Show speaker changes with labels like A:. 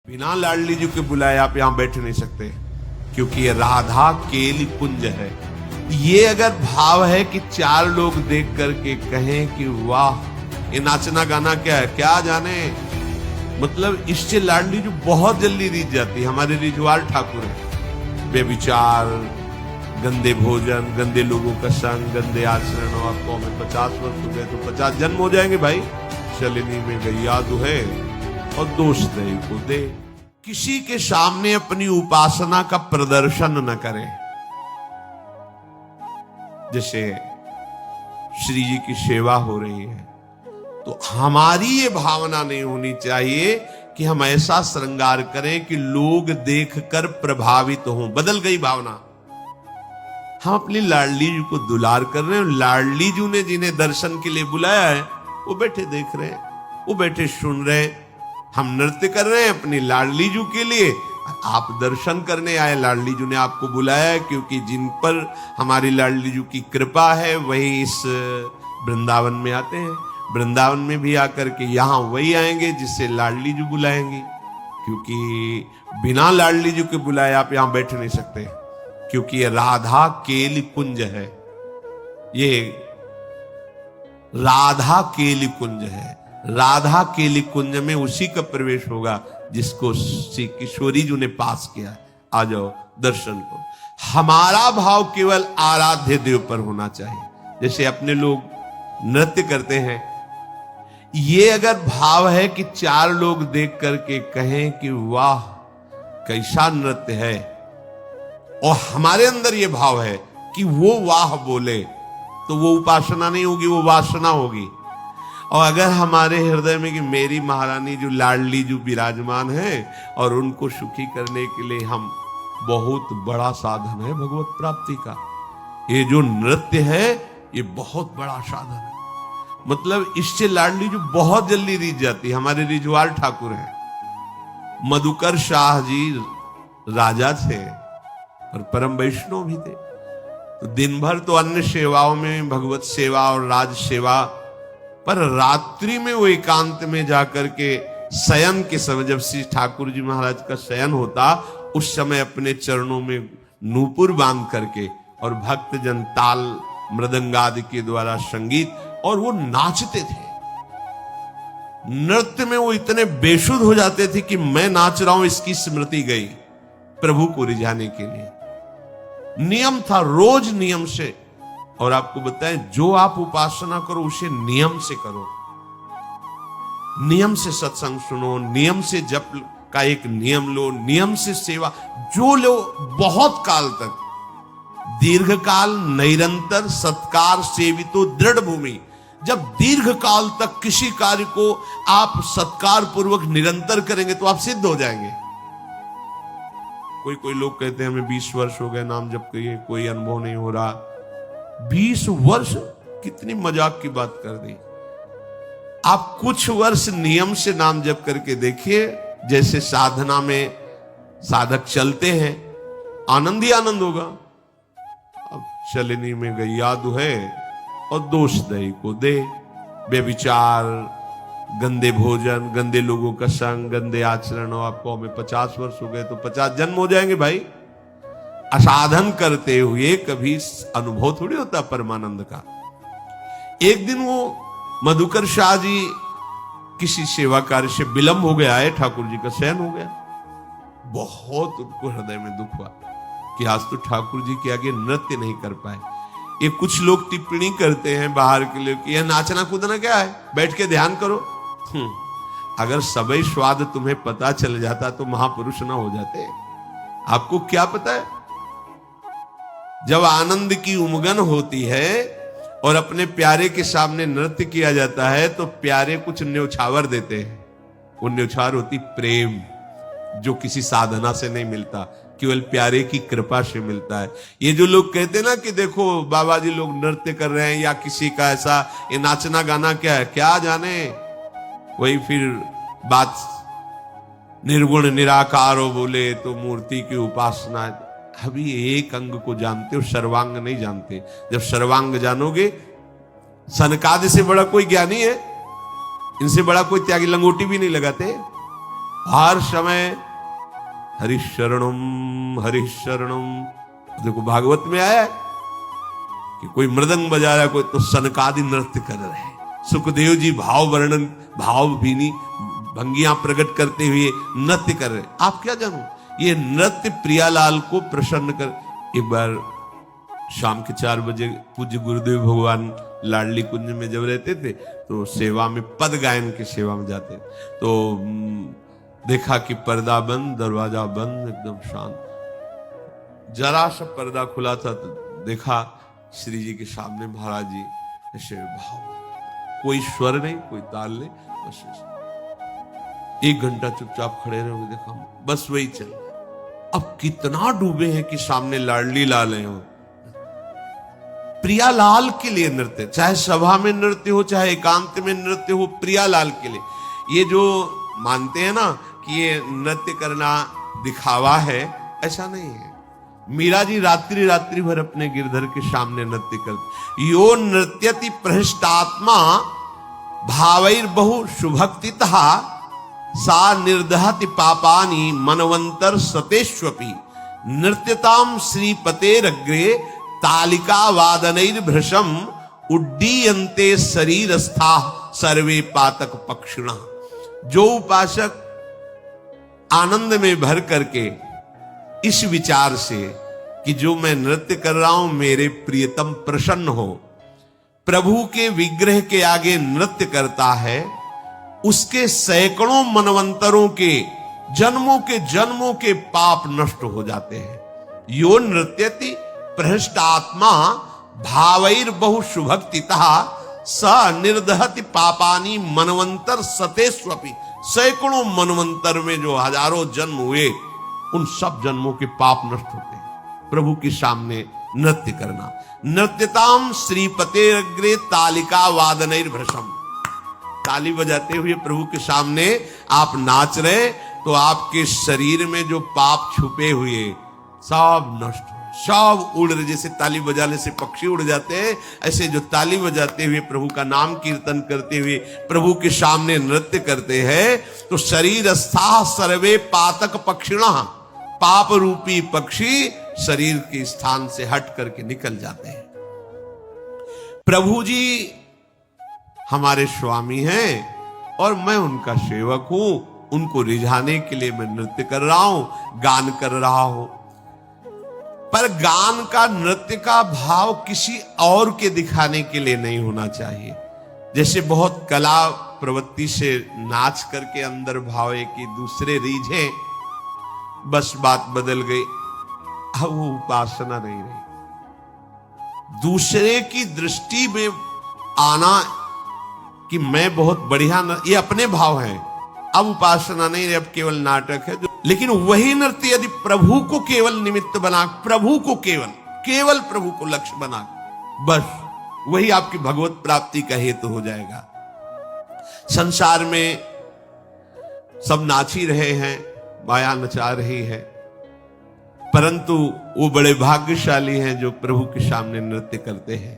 A: बिना लाडली जी के बुलाए आप यहां बैठ नहीं सकते, क्योंकि ये राधा केली कुंज है। ये अगर भाव है कि चार लोग देख करके कहें कि वाह, ये नाचना गाना क्या है, क्या जाने, मतलब इससे लाडली जी बहुत जल्दी रीझ जाती है। हमारे रिजवाल ठाकुर है, बेविचार, गंदे भोजन, गंदे लोगों का संग, गंदे आचरण, और आपको हमें 50 वर्ष हो गए तो 50 जन्म हो जाएंगे भाई। शलिनी में गैया दुहे और दोष दे को दे। किसी के सामने अपनी उपासना का प्रदर्शन न करें। जैसे श्री जी की सेवा हो रही है तो हमारी ये भावना नहीं होनी चाहिए कि हम ऐसा श्रृंगार करें कि लोग देखकर प्रभावित हों। बदल गई भावना। हम अपनी लाडली जी को दुलार कर रहे हैं। लाडली जी ने जिन्हें दर्शन के लिए बुलाया है वो बैठे देख रहे हैं, वो बैठे सुन रहे हैं। हम नृत्य कर रहे हैं अपनी लाडली जी के लिए, आप दर्शन करने आए। लाडली जी ने आपको बुलाया है क्योंकि जिन पर हमारी लाडली जी की कृपा है वही इस वृंदावन में आते हैं। वृंदावन में भी आकर के यहाँ वही आएंगे जिससे लाडली जी बुलाएंगी, क्योंकि बिना लाडली जी के बुलाए आप यहाँ बैठ नहीं सकते, क्योंकि ये राधा केली कुंज है। ये राधा केली कुंज है। राधा केली कुंज में उसी का प्रवेश होगा जिसको श्री किशोरी जी ने पास किया है। आ जाओ, दर्शन करो। हमारा भाव केवल आराध्य देव पर होना चाहिए। जैसे अपने लोग नृत्य करते हैं, ये अगर भाव है कि चार लोग देख करके कहें कि वाह कैसा नृत्य है, और हमारे अंदर ये भाव है कि वो वाह बोले, तो वो उपासना नहीं होगी, वो वासना होगी। और अगर हमारे हृदय में कि मेरी महारानी जो लाडली जो विराजमान है और उनको सुखी करने के लिए हम बहुत बड़ा साधन है भगवत प्राप्ति का, ये जो नृत्य है ये बहुत बड़ा साधन है। मतलब इससे लाडली जो बहुत जल्दी रीझ जाती है। हमारे रिजवाल ठाकुर हैं, मधुकर शाह जी राजा थे और परम वैष्णव भी थे। तो दिन भर तो अन्य सेवाओं में भगवत सेवा और राज सेवा, पर रात्रि में वो एकांत में जाकर के शयन के समय, जब श्री ठाकुर जी महाराज का शयन होता, उस समय अपने चरणों में नूपुर बांध करके और भक्त जन ताल मृदंगादि के द्वारा संगीत, और वो नाचते थे। नृत्य में वो इतने बेसुध हो जाते थे कि मैं नाच रहा हूं इसकी स्मृति गई, प्रभु को रिझाने के लिए। नियम था, रोज नियम से। और आपको बताएं, जो आप उपासना करो उसे नियम से करो। नियम से सत्संग सुनो, नियम से जप का एक नियम लो, नियम से सेवा जो लो, बहुत काल तक, दीर्घ काल निरंतर सत्कार सेवितो दृढ़ भूमि। जब दीर्घ काल तक किसी कार्य को आप सत्कार पूर्वक निरंतर करेंगे तो आप सिद्ध हो जाएंगे। कोई लोग कहते हैं हमें 20 वर्ष हो गए नाम जप किए, कोई अनुभव नहीं हो रहा। 20 वर्ष कितनी मजाक की बात कर दी। आप कुछ वर्ष नियम से नाम जप करके देखिए, जैसे साधना में साधक चलते हैं, आनंद ही आनंद होगा। अब शलिनी में गैया दुहे और दोष दे को दे। बेविचार, गंदे भोजन, गंदे लोगों का संग, गंदे आचरण, और आपको हमें 50 वर्ष हो गए तो 50 जन्म हो जाएंगे भाई। असाधन करते हुए कभी अनुभव थोड़ी होता परमानंद का। एक दिन वो मधुकर शाह जी किसी सेवा कार्य से विलंब हो गया है, ठाकुर जी का शयन हो गया। बहुत उनको हृदय में दुख हुआ कि आज तो ठाकुर जी के आगे नृत्य नहीं कर पाए। ये कुछ लोग टिप्पणी करते हैं बाहर के लिए कि यह नाचना कूदना क्या है, बैठ के ध्यान करो। अगर सबई स्वाद तुम्हें पता चल जाता तो महापुरुष ना हो जाते। आपको क्या पता है, जब आनंद की उमगन होती है और अपने प्यारे के सामने नृत्य किया जाता है तो प्यारे कुछ न्योछावर देते हैं। वो न्योछावर होती प्रेम, जो किसी साधना से नहीं मिलता, केवल प्यारे की कृपा से मिलता है। ये जो लोग कहते हैं ना कि देखो बाबा जी लोग नृत्य कर रहे हैं या किसी का ऐसा, ये नाचना गाना क्या है, क्या जाने, वही फिर बात निर्गुण निराकार हो बोले तो मूर्ति की उपासना। अभी एक अंग को जानते हो, सर्वांग नहीं जानते। जब सर्वांग जानोगे, सनकादि से बड़ा कोई ज्ञानी है, इनसे बड़ा कोई त्यागी लंगोटी भी नहीं लगाते। हर समय हरिशरणम हरिशरणम। देखो भागवत में आया है कि कोई मृदंग बजा रहा है, कोई तो सनकादि नृत्य कर रहे हैं। सुखदेव जी भाव वर्णन भाव भीनी भंगियां प्रकट करते हुए नृत्य कर रहे। आप क्या जानो, ये नृत्य प्रियालाल को प्रसन्न कर। एक बार शाम के 4 बजे पूज्य गुरुदेव भगवान लाडली कुंज में जब रहते थे तो सेवा में पद गायन की सेवा में जाते, तो देखा कि पर्दा बंद, दरवाजा बंद, एकदम शांत। जरा सा पर्दा खुला था तो देखा श्री जी के सामने महाराज जी ऐसे भाव, कोई स्वर नहीं, कोई ताल नहीं, बस 1 घंटा चुपचाप खड़े रहे। देखा बस वही चल। अब कितना डूबे हैं कि सामने लाडली लाल हैं, प्रियालाल के लिए नृत्य, चाहे सभा में नृत्य हो चाहे एकांत में नृत्य हो, प्रियालाल के लिए। ये जो मानते हैं ना कि ये नृत्य करना दिखावा है, ऐसा नहीं है। मीरा जी रात्रि रात्रि भर अपने गिरधर के सामने नृत्य करते। यो नृत्यति प्रहृष्टात्मा भावैर बहु शुभक्तितः सा निर्दहति पापानि मनवंतर सतेष्वपि नृत्यताम श्रीपतेरग्रे तालिका वादनैर भृशम उड्डीयन्ते शरीरस्था सर्वे पातक पक्षिणः। जो उपासक आनंद में भर करके इस विचार से कि जो मैं नृत्य कर रहा हूं मेरे प्रियतम प्रसन्न हो, प्रभु के विग्रह के आगे नृत्य करता है, उसके सैकड़ों मनवंतरों के जन्मों के पाप नष्ट हो जाते हैं। यो नृत्यति प्रहृष्ट आत्मा भावैर बहु शुभक्तितः स निर्दहति पापानि मनवंतर सतेष्वपि। सैकड़ों मनवंतर में जो हजारों जन्म हुए, उन सब जन्मों के पाप नष्ट होते हैं प्रभु के सामने नृत्य करना। नृत्यताम श्रीपतेरग्रे तालिका वादनैर भृशम। ताली बजाते हुए प्रभु के सामने आप नाच रहे तो आपके शरीर में जो पाप छुपे हुए सब नष्ट, सब उड़ रहे। जैसे ताली बजाने से पक्षी उड़ जाते हैं, ऐसे जो ताली बजाते हुए प्रभु का नाम कीर्तन करते हुए प्रभु के सामने नृत्य करते हैं, तो शरीर स्था सर्वे पातक पक्षिणः, पाप रूपी पक्षी शरीर के स्थान से हट करके निकल जाते हैं। प्रभु जी हमारे स्वामी हैं और मैं उनका सेवक हूं। उनको रिझाने के लिए मैं नृत्य कर रहा हूं, गान कर रहा हूं। पर गान का, नृत्य का भाव किसी और के दिखाने के लिए नहीं होना चाहिए। जैसे बहुत कला प्रवृत्ति से नाच करके अंदर भाव है कि दूसरे रीझे, बस बात बदल गई, अब वो उपासना नहीं रही। दूसरे की दृष्टि में आना कि मैं बहुत बढ़िया, ये अपने भाव हैं, अब उपासना नहीं रही, अब केवल नाटक है। लेकिन वही नृत्य यदि प्रभु को केवल निमित्त बना, प्रभु को केवल प्रभु को लक्ष्य बना, बस वही आपकी भगवत प्राप्ति का हेतु हो जाएगा। संसार में सब नाच ही रहे हैं, माया नचा रही है, परंतु वो बड़े भाग्यशाली हैं जो प्रभु के सामने नृत्य करते हैं।